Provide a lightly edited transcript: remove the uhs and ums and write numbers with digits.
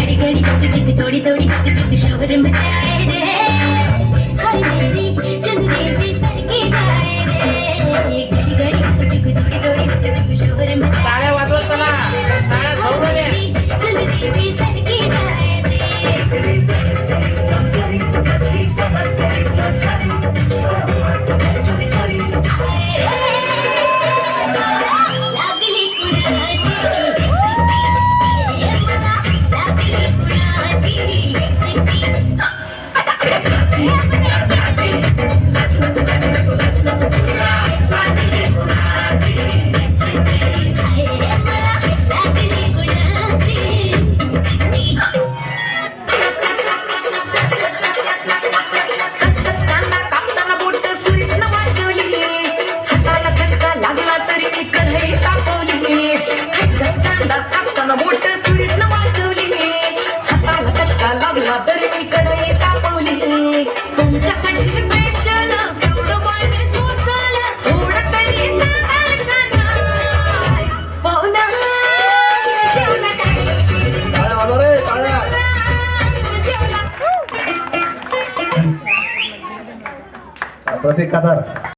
घड़ी घड़ी टुक टुक थोड़ी थोड़ी टुक टुक शोर मचाए रे हाय मेरी चंदेरी सरकी जाए रे घड़ी घड़ी टुक टुक थोड़ी थोड़ी टुक टुक शोर मचाए टाळ्या वाजवत चला टाळ्या झोडू दे चंदेरी सरकी जाए रे प्रतीक कदर